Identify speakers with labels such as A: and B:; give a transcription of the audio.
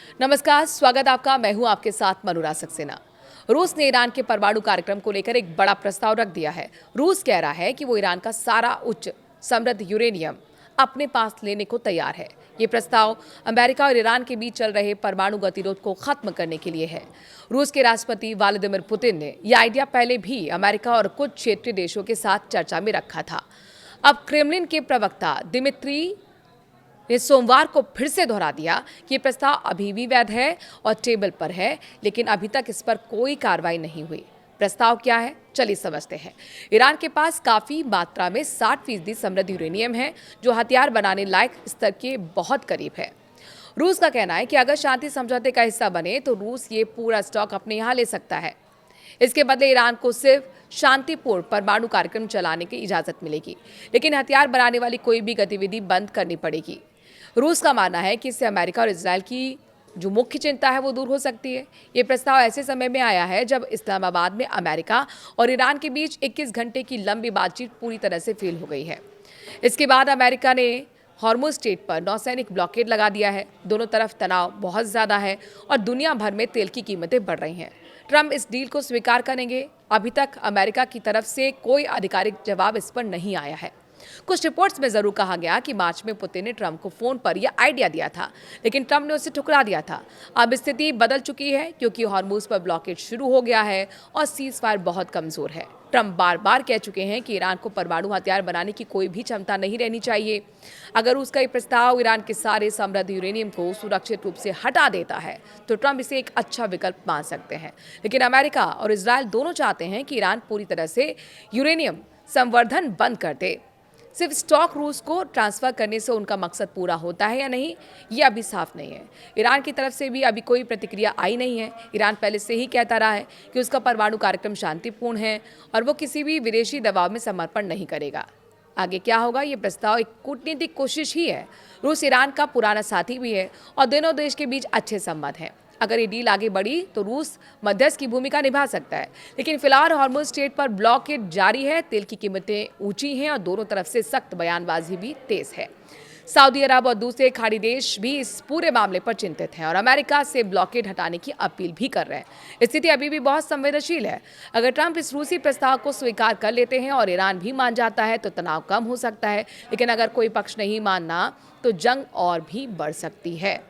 A: नमस्कार, स्वागत आपका। मैं हूं आपके साथ मनुरा सक्सेना। रूस ने ईरान के परमाणु कार्यक्रम को लेकर एक बड़ा प्रस्ताव रख दिया है। रूस कह रहा है कि वो ईरान का सारा उच्च समृद्ध यूरेनियम अपने पास लेने को तैयार है। ये प्रस्ताव अमेरिका और ईरान के बीच चल रहे परमाणु गतिरोध को खत्म करने के लिए है। रूस के राष्ट्रपति व्लादिमीर पुतिन ने यह आइडिया पहले भी अमेरिका और कुछ क्षेत्रीय देशों के साथ चर्चा में रखा था। अब क्रेमलिन के प्रवक्ता दिमित्री ने सोमवार को फिर से दोहरा दिया कि ये प्रस्ताव अभी भी वैध है और टेबल पर है, लेकिन अभी तक इस पर कोई कार्रवाई नहीं हुई। प्रस्ताव क्या है, चलिए समझते हैं। ईरान के पास काफी मात्रा में 60% समृद्ध यूरेनियम है, जो हथियार बनाने लायक स्तर के बहुत करीब है। रूस का कहना है कि अगर शांति समझौते का हिस्सा बने तो रूस ये पूरा स्टॉक अपने यहाँ ले सकता है। इसके बदले ईरान को सिर्फ शांतिपूर्ण परमाणु कार्यक्रम चलाने की इजाजत मिलेगी, लेकिन हथियार बनाने वाली कोई भी गतिविधि बंद करनी पड़ेगी। रूस का मानना है कि इससे अमेरिका और इजरायल की जो मुख्य चिंता है वो दूर हो सकती है। ये प्रस्ताव ऐसे समय में आया है जब इस्लामाबाद में अमेरिका और ईरान के बीच 21 घंटे की लंबी बातचीत पूरी तरह से फेल हो गई है। इसके बाद अमेरिका ने हॉर्मुज़ स्ट्रेट पर नौसैनिक ब्लॉकेड लगा दिया है। दोनों तरफ तनाव बहुत ज़्यादा है और दुनिया भर में तेल की कीमतें बढ़ रही हैं। ट्रंप इस डील को स्वीकार करेंगे? अभी तक अमेरिका की तरफ से कोई आधिकारिक जवाब इस पर नहीं आया है। कुछ रिपोर्ट्स में जरूर कहा गया कि मार्च में पुतिन ने ट्रंप को फोन पर यह आइडिया दिया था, लेकिन ट्रंप ने उसे ठुकरा दिया था। अब स्थिति बदल चुकी है क्योंकि हॉर्मुज़ पर ब्लॉकेड शुरू हो गया है और सीज फायर बहुत कमजोर है। ट्रंप बार बार कह चुके हैं कि ईरान को परमाणु हथियार बनाने की कोई भी क्षमता नहीं रहनी चाहिए। अगर उसका ये प्रस्ताव ईरान के सारे समृद्ध यूरेनियम को सुरक्षित रूप से हटा देता है तो ट्रंप इसे एक अच्छा विकल्प मान सकते हैं। लेकिन अमेरिका और इजरायल दोनों चाहते हैं कि ईरान पूरी तरह से यूरेनियम संवर्धन बंद कर दे। सिर्फ स्टॉक रूस को ट्रांसफर करने से उनका मकसद पूरा होता है या नहीं, ये अभी साफ नहीं है। ईरान की तरफ से भी अभी कोई प्रतिक्रिया आई नहीं है। ईरान पहले से ही कहता रहा है कि उसका परमाणु कार्यक्रम शांतिपूर्ण है और वो किसी भी विदेशी दबाव में समर्पण नहीं करेगा। आगे क्या होगा, ये प्रस्ताव एक कूटनीतिक कोशिश ही है। रूस ईरान का पुराना साथी भी है और दोनों देश के बीच अच्छे संबंध हैं। अगर ये डील आगे बढ़ी तो रूस मध्यस्थ की भूमिका निभा सकता है, लेकिन फिलहाल हॉर्मुज़ स्ट्रेट पर ब्लॉकेड जारी है। तेल की कीमतें ऊंची हैं और दोनों तरफ से सख्त बयानबाजी भी तेज है। सऊदी अरब और दूसरे खाड़ी देश भी इस पूरे मामले पर चिंतित हैं और अमेरिका से ब्लॉकेड हटाने की अपील भी कर रहे हैं। स्थिति अभी भी बहुत संवेदनशील है। अगर ट्रंप इस रूसी प्रस्ताव को स्वीकार कर लेते हैं और ईरान भी मान जाता है तो तनाव कम हो सकता है, लेकिन अगर कोई पक्ष नहीं मानना तो जंग और भी बढ़ सकती है।